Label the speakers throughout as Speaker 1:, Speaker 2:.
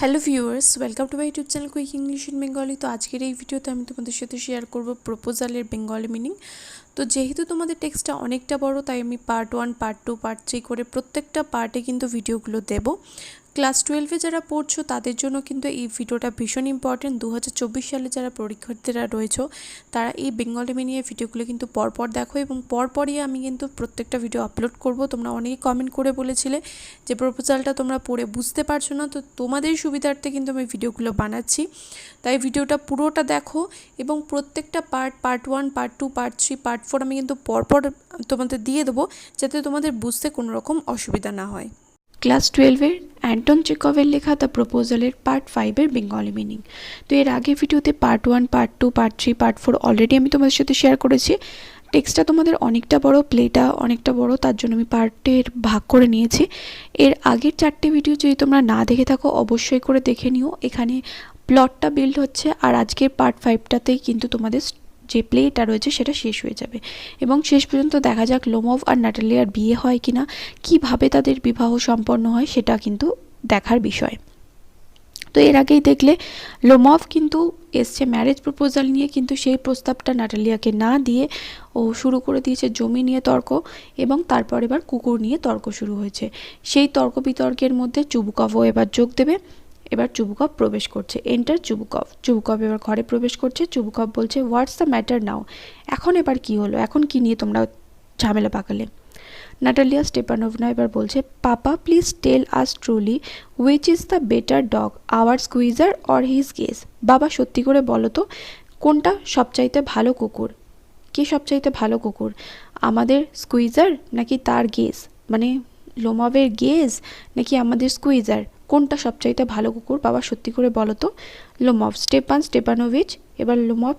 Speaker 1: Hello viewers, welcome to my YouTube channel quick English in Bengali. তো আজকের এই ভিডিওতে আমি তোমাদের সাথে শেয়ার করব প্রপোজালের বেঙ্গলি মিনিং। তো যেহেতু তোমাদের টেক্সটটা অনেকটা বড়, তাই আমি পার্ট 1, পার্ট 2, পার্ট 3 করে প্রত্যেকটা পার্টে কিন্তু ভিডিওগুলো দেব। ক্লাস 12-এ যারা পড়ছো তাদের জন্য কিন্তু এই ভিডিওটা ভীষণ ইম্পর্টেন্ট। 2024 সালে যারা পরীক্ষার্থীরা রয়েছে তারা এই বেঙ্গলি মিনিংয়ের ভিডিওগুলো কিন্তু পরপর দেখো, এবং পরপরই আমি কিন্তু প্রত্যেকটা ভিডিও আপলোড করব। তোমরা অনেকে কমেন্ট করে বলেছিলে যে প্রপোজালটা তোমরা পড়ে বুঝতে পারছো না, তো তোমাদের সুবিধার্থে কিন্তু আমি ভিডিওগুলো বানাচ্ছি। তাই ভিডিওটা পুরোটা দেখো, এবং প্রত্যেকটা পার্ট 1, পার্ট 2, পার্ট 3, পার্ট 4 আমি কিন্তু পরপর তোমাদের দিয়ে দেবো, যাতে তোমাদের বুঝতে কোনো রকম অসুবিধা না হয়। ক্লাস 12-এর অ্যান্টন চেকভের লেখা দ্য প্রপোজালের পার্ট 5-এর বেঙ্গলি মিনিং। তো এর আগে ভিডিওতে part 1, part 2, part 3, part 4 already আমি তোমাদের সাথে শেয়ার করেছি। টেক্সটটা তোমাদের অনেকটা বড়, প্লেটা অনেকটা বড়, তার জন্য আমি পার্টের ভাগ করে নিয়েছি। এর আগের 4টে ভিডিও যদি তোমরা না দেখে থাকো অবশ্যই করে দেখে নিও। এখানে প্লটটা বিল্ড হচ্ছে, আর আজকের পার্ট 5টাতেই কিন্তু তোমাদের যে প্লেটা রয়েছে সেটা শেষ হয়ে যাবে, এবং শেষ পর্যন্ত দেখা যাক লোমভ আর নাটালিয়ার বিয়ে হয় কিনা, কিভাবে তাদের বিবাহ সম্পন্ন হয় সেটা কিন্তু দেখার বিষয়। তো এর আগেই দেখলে লোমভ কিন্তু এসছে ম্যারেজ প্রপোজাল নিয়ে, কিন্তু সেই প্রস্তাবটা নাটালিয়াকে না দিয়ে ও শুরু করে দিয়েছে জমি নিয়ে তর্ক, এবং তারপর এবার কুকুর নিয়ে তর্ক শুরু হয়েছে। সেই তর্ক বিতর্কের মধ্যে চুবুকভও এবার যোগ দেবে। এবার চুবুকভ প্রবেশ করছে, এন্টার চুবুকভ। চুবুকভ এবার ঘরে প্রবেশ করছে। চুবুকভ বলছে, হোয়াটস দ্য ম্যাটার নাও? এখন এবার কি হলো, এখন কি নিয়ে তোমরা ঝামেলা পাকালে? নাটালিয়া স্টেপানোভনা এবার বলছে, papa please tell us truly which is the better dog, our Squeezer or his Guess? বাবা সত্যি করে বলো তো, কোনটা সবচাইতে ভালো কুকুর? কে সবচাইতে ভালো কুকুর, আমাদের স্কুইজার নাকি তার গেস, মানে লোমভের গেজ নাকি আমাদের স্কুইজার? কোনটা সবচাইতে ভালো কুকুর? বাবা সত্যি করে বলো তো। লোমভ স্টেপানোভিচ এবার লোমভ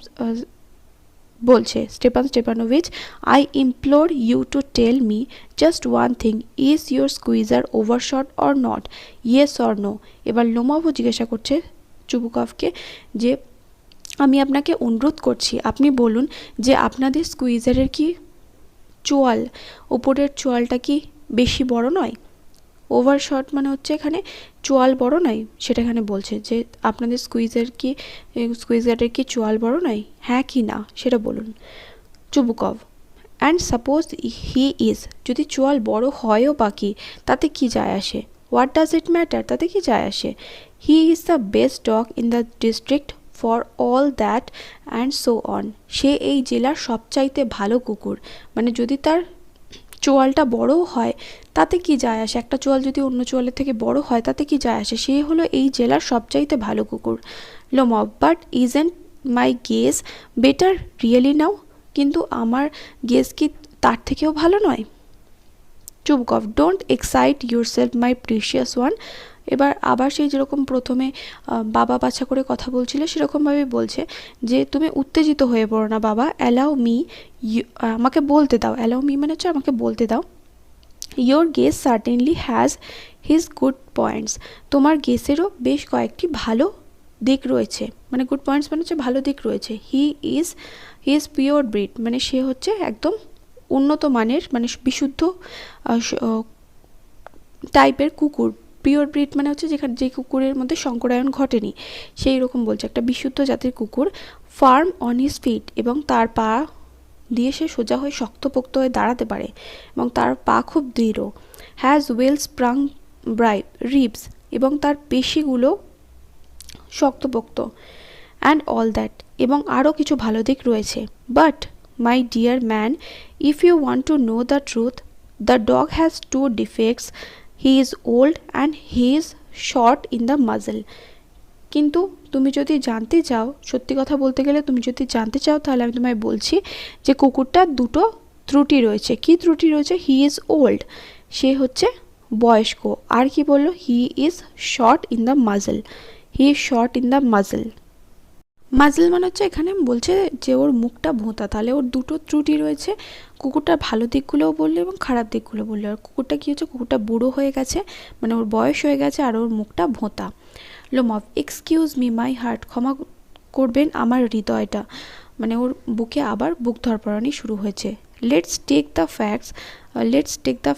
Speaker 1: বলছে, Stepanovich, I implore you to tell me just one thing, is your Squeezer overshot or not, yes or no? এবার লোমভও জিজ্ঞাসা করছে চুবুকভকে যে আমি আপনাকে অনুরোধ করছি, আপনি বলুন যে আপনাদের স্কুইজারের কি চোয়াল, ওপরের চোয়ালটা কি বেশি বড় নয়? ওভারশট মানে হচ্ছে এখানে চোয়াল বড় নয়, সেটা এখানে বলছে যে আপনাদের স্কুইজারের কি চোয়াল বড় নয়, হ্যাঁ কি না সেটা বলুন। Chubukov, and suppose he is, যদি চোয়াল বড় হয়ও বা কি, তাতে কি যায় আসে? হোয়াট ডাজ ইট ম্যাটার, তাতে কি যায় আসে? He is the best dog in the district for all that and so on. সে এই জেলার সবচাইতে ভালো কুকুর, মানে যদি তার চোয়ালটা বড়ও হয় তাতে কি যায় আসে, একটা চোয়াল যদি অন্য চোয়ালের থেকে বড় হয় তাতে কি যায় আসে, সে হলো এই জেলার সবচাইতে ভালো কুকুর। Lomov, but isn't my Guess better really now? কিন্তু আমার গেস কি তার থেকেও ভালো নয়? Chubukov, don't excite yourself my precious one. এবার আবার সেই যেরকম প্রথমে বাবা বাছা করে কথা বলছিল সেরকমভাবে বলছে যে তুমি উত্তেজিত হয়ে পড়ো না বাবা, অ্যালাউ মি, আমাকে বলতে দাও। অ্যালাউ মি মানে হচ্ছে আমাকে বলতে দাও। Your guess certainly has his good points, তোমার গেসেরও বেশ কয়েকটি ভালো দিক রয়েছে, মানে গুড পয়েন্টস মানে হচ্ছে ভালো দিক রয়েছে। হি ইজ পিওর ব্রিড, মানে সে হচ্ছে একদম উন্নত মানের, মানে বিশুদ্ধ টাইপের কুকুর। পিওর ব্রিড মানে হচ্ছে যেখানে যে কুকুরের মধ্যে সংকরায়ন ঘটেনি, সেই রকম বলছে, একটা বিশুদ্ধ জাতের কুকুর। ফার্ম অন হিজ ফিট, এবং তার পা দিয়ে সে সোজা হয়ে শক্তপোক্ত হয়ে দাঁড়াতে পারে, এবং তার পা খুব দৃঢ়। হ্যাজ ওয়েল স্প্রাং রিবস, এবং তার পেশিগুলো শক্তপোক্ত। অ্যান্ড অল দ্যাট, এবং আরও কিছু ভালো দিক রয়েছে। But my dear man, if you want to know the truth, the dog has two defects, he is old and he is short in the muzzle. কিন্তু তুমি যদি জানতে চাও, সত্যি কথা বলতে গেলে তুমি যদি জানতে চাও, তাহলে আমি তোমায় বলছি যে কুকুরটার দুটো ত্রুটি রয়েছে। কি ত্রুটি রয়েছে? হি ইজ ওল্ড, সে হচ্ছে বয়স্ক, আর কি বললো? He is short in the muzzle, he is short in the muzzle. Muzzle মানে হচ্ছে এখানে বলছে যে ওর মুখটা ভোঁতা, তাহলে ওর দুটো ত্রুটি রয়েছে। কুকুরটার ভালো দিকগুলোও বললো এবং খারাপ দিকগুলো বললো। আর কুকুরটা কী হচ্ছে, কুকুরটা বুড়ো হয়ে গেছে, মানে ওর বয়স হয়ে গেছে, আর ওর মুখটা ভোঁতা। Lomov, excuse me my heart, ক্ষমা করবেন আমার হৃদয়টা, মানে ওর বুকে আবার বুক ধরপড়ানি শুরু হয়েছে। Let's take the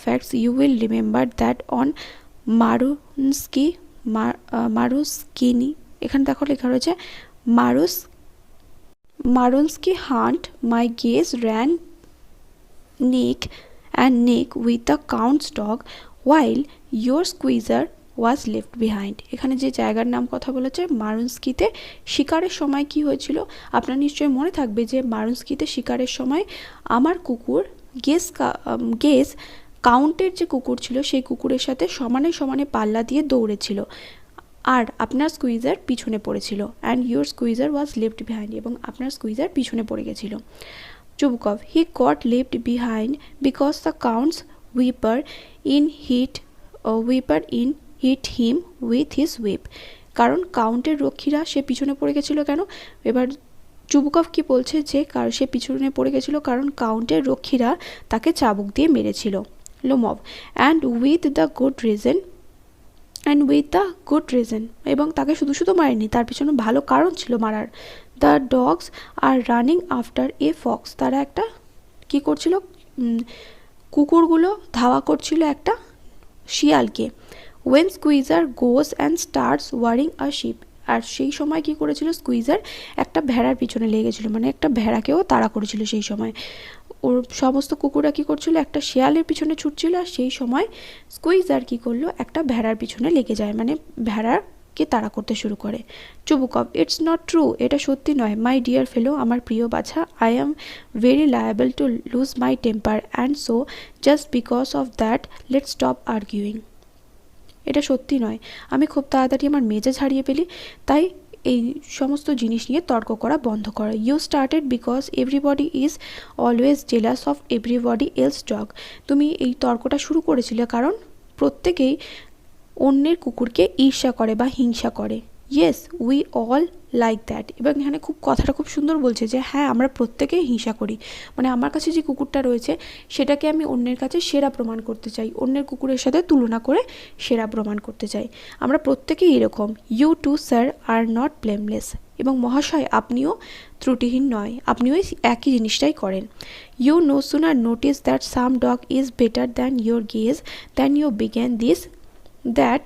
Speaker 1: facts, you will remember that on Marunski Maruskini, এখানে দেখো লেখা রয়েছে Maruski hunt my Guess ran neck and neck with the count's dog while your squeezer was left behind. এখানে যে জায়গার নাম কথা বলেছে মারুন্সকিতে শিকারের সময় কি হয়েছিল, আপনার নিশ্চয়ই মনে থাকবে যে মারুন্সকিতে শিকারের সময় আমার কুকুর গেস কাউন্টের যে কুকুর ছিল সেই কুকুরের সাথে সমানে সমানে পাল্লা দিয়ে দৌড়েছিল, আর আপনার স্কুইজার পিছনে পড়েছিল। And your squeezer was left behind, এবং আপনার স্কুইজার পিছনে পড়ে গেছিল। Chubukov, he got left behind because the count's whipper in hit him with his whip. কারণ কাউন্টের রক্ষীরা সে পিছনে পড়ে গেছিল কেন, এবার চুবুকভ কি বলছে যে সে পিছনে পড়ে গেছিল কারণ কাউন্টের রক্ষীরা তাকে চাবুক দিয়ে মেরেছিল। Lomov, and with the good reason, এবং তাকে শুধু শুধু মারেনি, তার পিছনে ভালো কারণ ছিল মারার। The dogs are running after a fox, তারা একটা কি করছিল, কুকুরগুলো ধাওয়া করছিল একটা শিয়ালকে। When Squeezer goes and starts worrying a sheep, আর সেই সময় কি করেছিল, স্কুইজার একটা ভেড়ার পিছনে লেগেছিল, মানে একটা ভেড়াকেও তাড়া করেছিল। সেই সময় ওর সমস্ত কুকুররা কি করছিল, একটা শিয়ালের পিছনে ছুটছিল, আর সেই সময় স্কুইজার কি করলো, একটা ভেড়ার পিছনে লেগে যায়, মানে ভেড়াকে তাড়া করতে শুরু করে। চুবুকভ, ইটস নট ট্রু, এটা সত্যি নয়। মাই ডিয়ার ফেলো, আমার প্রিয় বাছা, I am very liable to lose my temper and so just because of that let's stop arguing. এটা সত্যি নয়, আমি খুব তাড়াতাড়ি আমার মেজাজ হারিয়ে ফেলি, তাই এই সমস্ত জিনিস নিয়ে তর্ক করা বন্ধ করা। You started because everybody is always jealous of everybody else dog, তুমি এই তর্কটা শুরু করেছিলে কারণ প্রত্যেকেই অন্যের কুকুরকে ঈর্ষা করে বা হিংসা করে। Yes we all like that, এবং এখানে কথাটা খুব সুন্দর বলছে যে হ্যাঁ আমরা প্রত্যেকেই হিংসা করি, মানে আমার কাছে যে কুকুরটা রয়েছে সেটাকে আমি অন্যের কাছে সেরা প্রমাণ করতে চাই, অন্যের কুকুরের সাথে তুলনা করে সেরা প্রমাণ করতে চাই, আমরা প্রত্যেকেই এরকম। You too sir are not blameless, এবং মহাশয় আপনিও ত্রুটিহীন নয়, আপনিও একই জিনিসটাই করেন। You know sooner notice that some dog is better than your Guess than you began this that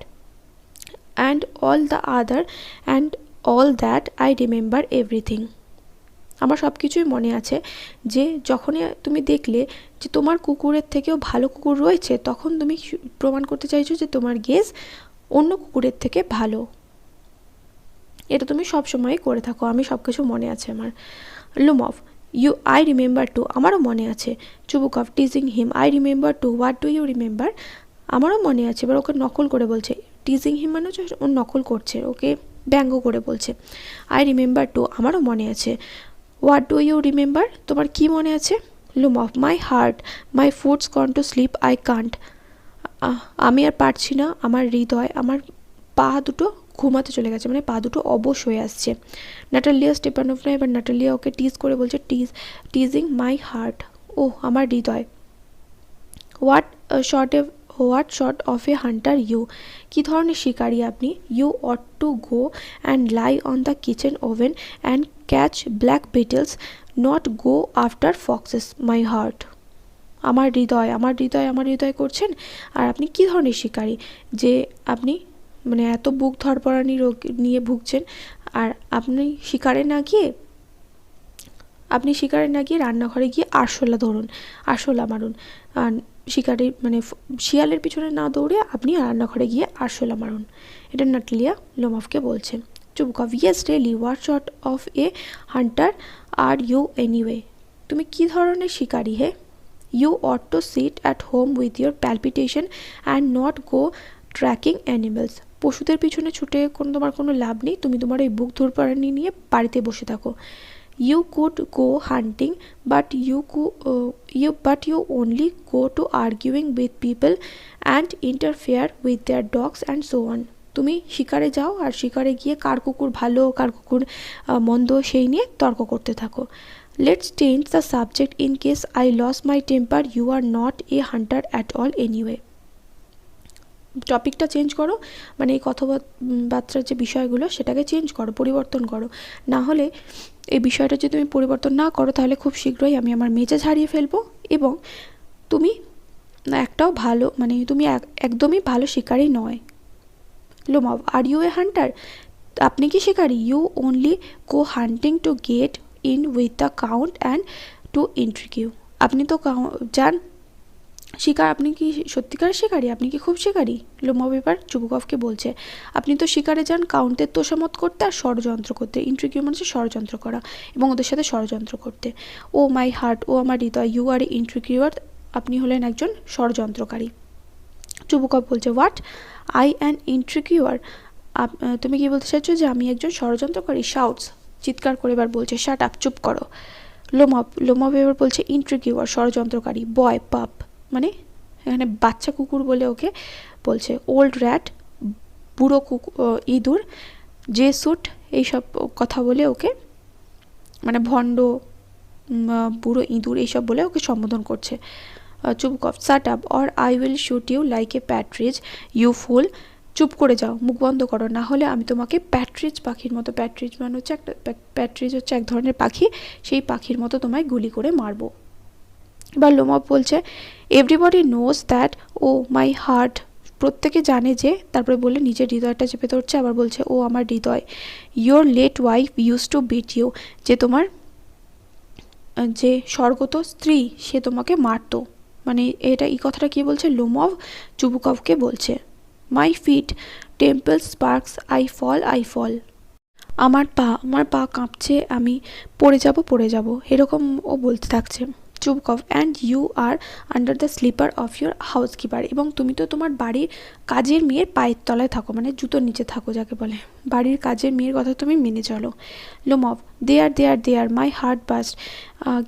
Speaker 1: and all that I remember everything. আমার সব কিছুই মনে আছে যে যখনই তুমি দেখলে যে তোমার কুকুরের থেকেও ভালো কুকুর রয়েছে, তখন তুমি প্রমাণ করতে চাইছো যে তোমার গেজ অন্য কুকুরের থেকে ভালো। এটা তুমি সব সময় করে থাকো, আমি সব কিছু মনে আছে আমার। লুমভ, আই রিমেম্বার টু, আমারও মনে আছে। Chubukov, teasing him, I remember too, what do you remember, আমারও মনে আছে। এবার ওকে নকল করে বলছে, টিজিং হিম মানে হচ্ছে ও নকল করছে, ওকে ব্যঙ্গ করে বলছে। আই রিমেম্বার টু, আমারও মনে আছে। হোয়াট ডু ইউ রিমেম্বার, তোমার কি মনে আছে? লুমভ, my heart, my foods gone to sleep, I can't, আমি আর পারছি না, আমার হৃদয়, আমার পা দুটো ঘুমাতে চলে গেছে, মানে পা দুটো অবশ হয়ে আসছে। নাটালিয়া স্টেপানোভনা, এবার নাটালিয়া ওকে টিজ করে বলছে, টিজিং মাই হার্ট, ও আমার হৃদয়। What sort of a hunter you, কী ধরনের শিকারী আপনি? You ought to go and lie on the kitchen oven and catch black beetles, not go after foxes, my heart, আমার হৃদয় করছেন, আর আপনি কী ধরনের শিকারী যে আপনি মানে এত বুক ধরপড়ানি রোগ নিয়ে ভুগছেন, আর আপনি শিকারে না গিয়ে রান্নাঘরে গিয়ে আরশোলা মারুন, শিকারি মানে শিয়ালের পিছনে না দৌড়ে আপনি রান্নাঘরে গিয়ে আরশোলা মারুন। এটা নাটালিয়া লোমভকে বলছে। Chubukov, yes really, what sort of a hunter are you anyway, তুমি কী ধরনের শিকারী হে? You ought to sit at home with your palpitation and not go tracking animals, পশুদের পিছনে ছুটে তোমার কোনো লাভ নেই, তুমি তোমার এই বুক ধরপড়ানি নিয়ে বাড়িতে বসে থাকো। You could go hunting, but you only go to arguing with people and interfere with their dogs and so on. তুমি শিকারে যাও, আর শিকারে গিয়ে কার কুকুর ভালো কার কুকুর মন্দ সেই নিয়ে তর্ক করতে থাকো। Let's change the subject in case I lost my temper. You are not a hunter at all anyway. টপিকটা চেঞ্জ করো, মানে এই কথাবার্তার যে বিষয়গুলো সেটাকে চেঞ্জ করো, পরিবর্তন করো, না হলে এই বিষয়টা যদি তুমি পরিবর্তন না করো তাহলে খুব শীঘ্রই আমি আমার মেজাজ হারিয়ে ফেলবো, এবং তুমি একদমই ভালো শিকারী নয়।
Speaker 2: Lomov, are you a hunter? আপনি কি শিকারী? You only go hunting to get in with the count and to intrigue. আপনি তো যান শিকার, আপনি কি সত্যিকার শিকারী? আপনি কি খুব শিকারী? লোমব এবার চুবুকভকে বলছে, আপনি তো শিকারে যান কাউন্টের তোষামত করতে আর ষড়যন্ত্র করতে। ইন্ট্রিকিউ মানে ষড়যন্ত্র করা এবং ওদের সাথে ষড়যন্ত্র করতে। ও মাই হার্ট, ও আমার হৃদয়, ইউ আর ইন্ট্রিকিউয়ার, আপনি হলেন একজন ষড়যন্ত্রকারী। চুবুকভ বলছে, হোয়াট, আই অ্যান ইন্ট্রিকিউয়ার? তুমি কি বলতে চাইছো যে আমি একজন ষড়যন্ত্রকারী? শাউটস, চিৎকার করে এবার বলছে, শাট আপ, চুপ করো। লোমব এবার বলছে, ইন্ট্রিকিউয়ার, ষড়যন্ত্রকারী। বয়, পাপ মানে এখানে বাচ্চা কুকুর বলে ওকে বলছে। ওল্ড র্যাট, বুড়ো ইঁদুর। যে সুট, এইসব কথা বলে ওকে মানে ভণ্ড, বুড়ো ইঁদুর এইসব বলে ওকে সম্বোধন করছে। Chubukov, shut up or I will shoot you like a partridge, you fool. চুপ করে যাও, মুখ বন্ধ করো, না হলে আমি তোমাকে প্যাট্রিজ পাখির মতো, প্যাট্রিজ মানে হচ্ছে একটা, প্যাট্রিজ হচ্ছে এক ধরনের পাখি, সেই পাখির মতো তোমায় গুলি করে মারবো। বা লোমব বলছে, everybody knows that, oh my heart, প্রত্যেকে জানে যে, তারপরে বলে নিজের হৃদয়টা চেপে ধরছে, আবার বলছে, ও আমার হৃদয়। Your late wife used to beat you, যে তোমার যে স্বর্গত স্ত্রী সে তোমাকে মারতো। মানে এটা, এই কথাটা কি বলছে? লোমব চুবুকভকে বলছে। My feet temple sparks, I fall, I fall. আমার পা কাঁপছে, আমি পড়ে যাব, এরকম ও বলতে থাকছে। Chubukov, and you are under the slipper of your housekeeper, এবং তুমি তো তোমার বাড়ির কাজের মেয়ের পায়ের তলায় থাকো, মানে জুতোর নিচে থাকো যাকে বলে, বাড়ির কাজের মেয়ের কথা তুমি মেনে চলো। লোমব, দেয়ার মাই হার্ট বাস্ট,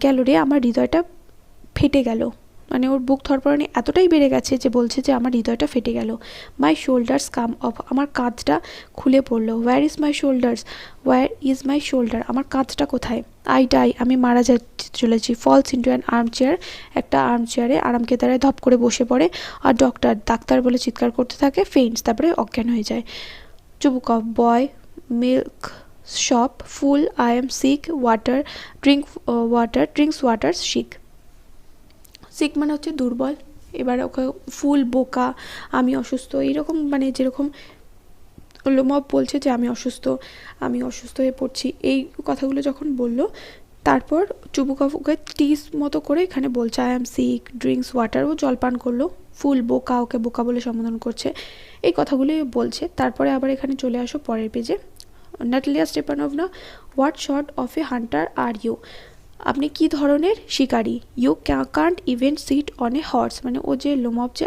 Speaker 2: গেল রে, আমার হৃদয়টা ফেটে গেল। মানে ওর বুক ধরপড়ানি এতটাই বেড়ে গেছে যে বলছে যে আমার হৃদয়টা ফেটে গেল। মাই শোল্ডার্স কাম অফ, আমার কাঁধটা খুলে পড়লো। Where is my shoulders, where is my shoulder, আমার কাঁধটা কোথায়? আই ডাই, আমি মারা চলেছি। False into an arm chair, একটা আর্ম চেয়ারে আরামকে দ্বারায় ধপ করে বসে পড়ে। আর ডাক্তার বলে চিৎকার করতে থাকে। ফেইন্টস, তারপরে অজ্ঞান হয়ে যায়। Chubukov, boy, milk shop full, I am sick, water, drinks water, sick. Sick মানে হচ্ছে দুর্বল, এবার ওকে ফুল, বোকা, আমি অসুস্থ, এইরকম মানে যেরকম লোমব বলছে যে আমি অসুস্থ হয়ে পড়ছি, এই কথাগুলো যখন বলল, তারপর চুবুকভ ওকে টিস মতো করে এখানে বলছে I am sick, drinks water, ও জলপান করলো। ফুল, বোকা, ওকে বোকা বলে সম্বোধন করছে, এই কথাগুলোই বলছে। তারপরে আবার এখানে চলে আসো পরের পেজে। Natalia Stepanovna, what sort of a hunter are you, আপনি কি ধরনের শিকারী? You can't even sit on a horse, মানে ও যে লোমব যে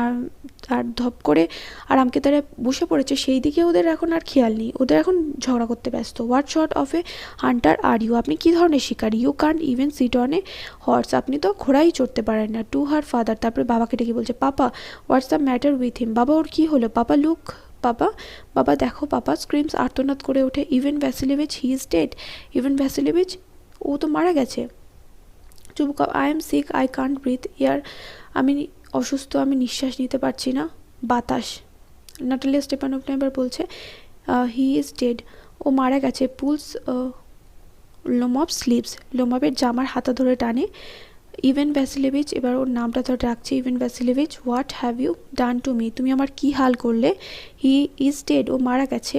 Speaker 2: আর ধপ করে আরামকে তারা বসে পড়েছে, সেই দিকে ওদের এখন আর খেয়াল নেই, ওদের এখন ঝগড়া করতে ব্যস্ত। What sort of a hunter are you, আপনি কি ধরনের শিকারী? You can't even sit on a horse, আপনি তো ঘোড়াই চড়তে পারেন না। টু হার ফাদার, তারপরে বাবাকে ডেকে বলছে, papa, what's the matter with him, বাবা ওর কি হলো? পাপা লুক, বাবা দেখো, পাপা স্ক্রিমস, আর্তনাদ করে ওঠে। Ivan Vasilievich, he is dead, Ivan Vasilievich, ও তো মারা গেছে। Chubukov, I am sick, I can't breathe air, আমি অসুস্থ, আমি নিঃশ্বাস নিতে পারছি না, বাতাস। নাটালিয়া স্টেপানোভনা এবার বলছে, হি ইজ ডেড, ও মারা গেছে। পুলস লোমব স্লিপস, লোমবের জামার হাতা ধরে টানে। ইভেন ভ্যাসিলিভিচ, এবার ওর নামটা ধরে রাখছে। Ivan Vassilevitch, what have you done to me, তুমি আমার কি হাল করলে? হি ইজ ডেড, ও মারা গেছে।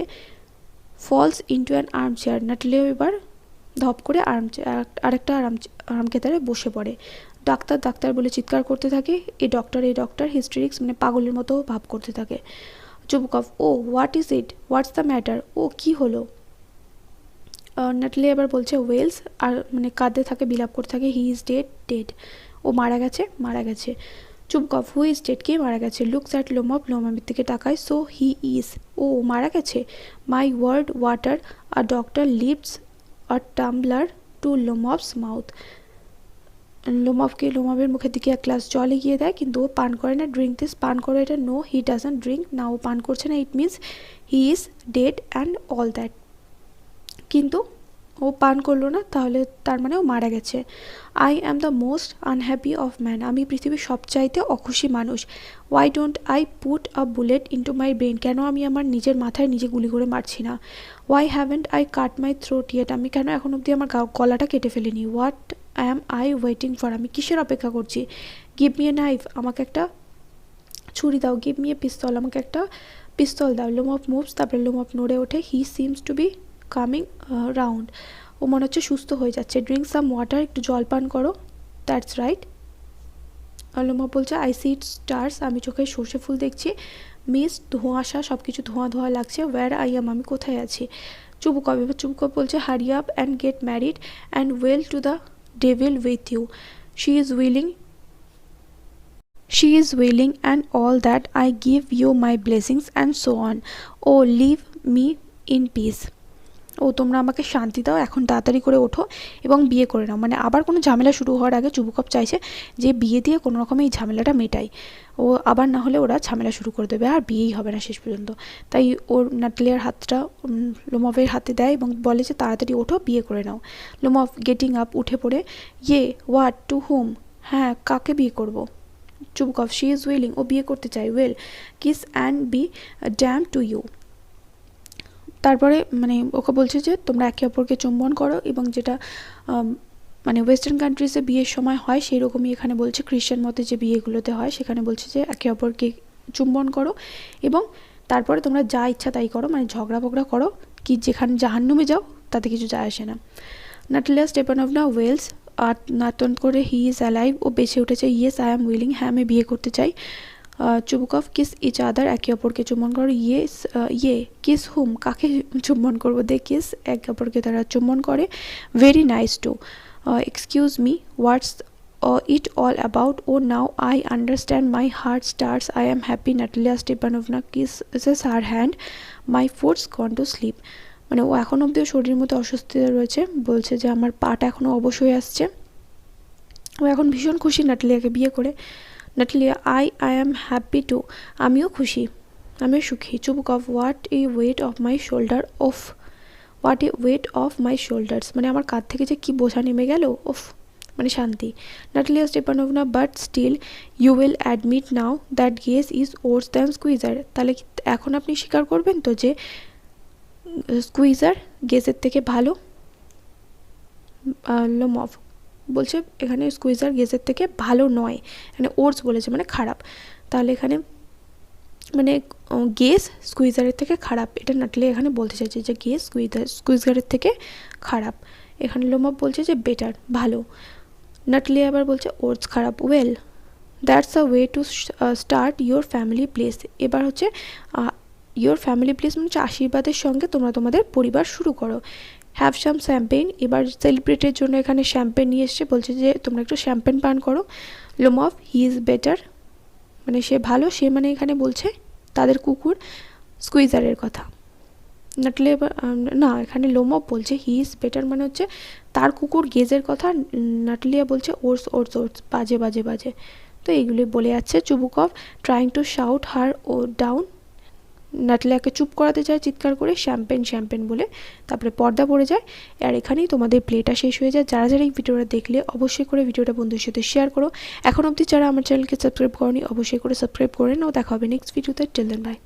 Speaker 2: False into an arm chair, Natalia এবার ধপ করে আরেকটা আরামকে তারা বসে পড়ে। ডাক্তার বলে চিৎকার করতে থাকে। এই ডক্টর হিস্টেরিক্স মানে পাগলের মতো ভাব করতে থাকে। Chubukov, oh what is it, what's the matter, ও কি হলো? নাটলি এবার বলছে ওয়েলস, আর মানে কাঁদতে থাকে, বিলাপ করতে থাকে। হি ইজ ডেড, ও মারা গেছে। চুবুকভ, হু ইজ ডেড, কে মারা গেছে? লুকস অ্যাট লোমবের দিকে তাকায়। সো হি ইজ, ও মারা গেছে। মাই ওয়ার্ড, ওয়াটার, আর doctor lifts a tumbler to Lomov's mouth, লোমবের মুখের দিকে এক গ্লাস জল এগিয়ে দেয়, কিন্তু ও পান করে না। ড্রিঙ্ক দিস, পান করো এটা। নো হি ডাজন্ট ড্রিঙ্ক, না ও পান করছে না। It means he is dead and all that, কিন্তু ও পান করলো না, তাহলে তার মানে ও মারা গেছে। I am the most unhappy of man, আমি পৃথিবীর সবচাইতে অখুশি মানুষ। Why don't I put a bullet into my brain, কেন আমি আমার নিজের মাথায় নিজে গুলি করে মারছি না? Why haven't I cut my throat yet, আমি কেন এখন অবধি আমার গলাটা কেটে ফেলিনি? What am I waiting for, আমি কিসের অপেক্ষা করছি? গিভ মি এ নাইফ, আমাকে একটা ছুরি দাও। গিভ মি এ পিস্তল, আমাকে একটা পিস্তল দাও। লোমফ মুভস, তারপরে লোমফ নড়ে ওঠে। He seems to be coming round, ও মনে হচ্ছে সুস্থ হয়ে যাচ্ছে। ড্রিঙ্ক সাম ওয়াটার, একটু জল পান করো। That's right. লোমফ বলছে আই সি স্টার্স, আমি চোখে সর্ষে ফুল দেখছি। মিস, ধোঁয়াশা, সব কিছু ধোঁয়া ধোঁয়া লাগছে। ওয়্যার আই এম, আমি কোথায় আছি। চুবুকভ, এবার চুবুকভ বলছে hurry up and get married and well to the devil with you, she is willing, she is willing and all that, I give you my blessings and so on, oh leave me in peace, ও তোমরা আমাকে শান্তি দাও, এখন তাড়াতাড়ি করে ওঠো এবং বিয়ে করে নাও। মানে আবার কোনো ঝামেলা শুরু হওয়ার আগে চুবুকভ চাইছে যে বিয়ে দিয়ে কোনো রকমে এই ঝামেলাটা মেটাই, ও আবার না হলে ওরা ঝামেলা শুরু করে দেবে আর বিয়েই হবে না শেষ পর্যন্ত। তাই ওর নাটলিয়ার হাতটা লোমফের হাতে দেয় এবং বলে যে তাড়াতাড়ি ওঠো, বিয়ে করে নাও। লোমফ গেটিং আপ, উঠে পড়ে। ইয়ে হোয়াট, টু হুম, হ্যাঁ কাকে বিয়ে করব। চুবুকভ, শি ইজ উইলিং, ও বিয়ে করতে চাই। Well kiss and be damn to you, তারপরে মানে ওকে বলছে যে তোমরা একে অপরকে চুম্বন করো, এবং যেটা মানে ওয়েস্টার্ন কান্ট্রিজে বিয়ের সময় হয় সেই রকমই এখানে বলছে, খ্রিশ্চান মতে যে বিয়েগুলোতে হয় সেখানে বলছে যে একে অপরকে চুম্বন করো এবং তারপরে তোমরা যা ইচ্ছা তাই করো, মানে ঝগড়া বগড়া করো, কি যেখানে জাহান্নুমে যাও তাতে কিছু যায় আসে না। নাটালিয়া স্টেপানোভনা ওয়েলস, আর নাতন করে হি ইজ অ্যালাইভ, ও বেঁচে উঠেছে। ইয়েস আই অ্যাম উইলিং, হ্যাঁ আমি বিয়ে করতে চাই। চুবুকভ, কিস ইচ আদার, একে অপরকে চুম্বন করো। ইয়েস, ইয়ে কিস হুম, কাকে চুম্বন করবো। দে কিস, একে অপরকে তারা চুম্বন করে। Very nice to, excuse me, what's it all about, oh now I understand, my heart starts, I am happy. Natalia Stepanovna kisses her hand, my foot's gone to sleep, মানে ও এখন অবধিও শরীরের মধ্যে অস্বস্তিতে রয়েছে, বলছে যে আমার পাটা এখনও অবশ হয়ে আসছে। ও এখন ভীষণ খুশি নাটালিয়াকে বিয়ে করে। Natalia, I am happy to, আমিও খুশি, আমিও সুখী। Chubukov, what a weight of my shoulder, of, what a weight of my shoulders, মানে আমার কাঁধ থেকে যে কী বোঝা নেমে গেল, ওফ, মানে শান্তি। Natalia Stepanovna, but still you will admit now that Guess is worse than Squeezer, তাহলে এখন আপনি স্বীকার করবেন তো যে স্কুইজার গেসের থেকে ভালো। লোমফ বলছে এখানে স্কুইজার গেসের থেকে ভালো নয়, এখানে ওর্স বলেছে মানে খারাপ, তাহলে এখানে মানে গেস স্কুইজারের থেকে খারাপ, এটা নাটলে এখানে বলতে চাইছে যে গেস স্কুইজারের থেকে খারাপ। এখানে লোমফ বলছে যে বেটার, ভালো। নাটলে আবার বলছে ওর্স খারাপ। Well that's a way to start your family place, এবার হচ্ছে ইয়োর ফ্যামিলি প্লেস মানে হচ্ছে আশীর্বাদের সঙ্গে তোমরা তোমাদের পরিবার শুরু করো। হ্যাভ সাম শ্যাম্পেন, এবার সেলিব্রেটের জন্য এখানে শ্যাম্পেন নিয়ে এসছে, বলছে যে তোমরা একটু শ্যাম্পেন পান করো। লোমফ, হি ইজ বেটার, মানে সে ভালো, সে মানে এখানে বলছে তাদের কুকুর স্কুইজারের কথা। নাটলে এবার না, এখানে লোমফ বলছে হি ইজ বেটার মানে হচ্ছে তার কুকুর গেজের কথা, নাটলিয়া বলছে ওর্স ওর্স ওর্স, বাজে বাজে বাজে। তো এইগুলি বলে যাচ্ছে। Chubukov trying to shout her ও ডাউন, নাটলিয়াকে চুপ করাতে চায় চিৎকার করে, শ্যাম্পেন শ্যাম্পেন বলে, তারপরে পর্দা পড়ে যায়। আর এখানেই তোমাদের প্লেটা শেষ হয়ে যায়। যারা যারা এই ভিডিওটা দেখলে অবশ্যই করে ভিডিওটা বন্ধুদের সাথে শেয়ার করো। এখন অবধি যারা আমার চ্যানেলকে সাবস্ক্রাইব করনি অবশ্যই করে সাবস্ক্রাইব করে নাও। দেখা হবে নেক্সট ভিডিওতে। Till then by.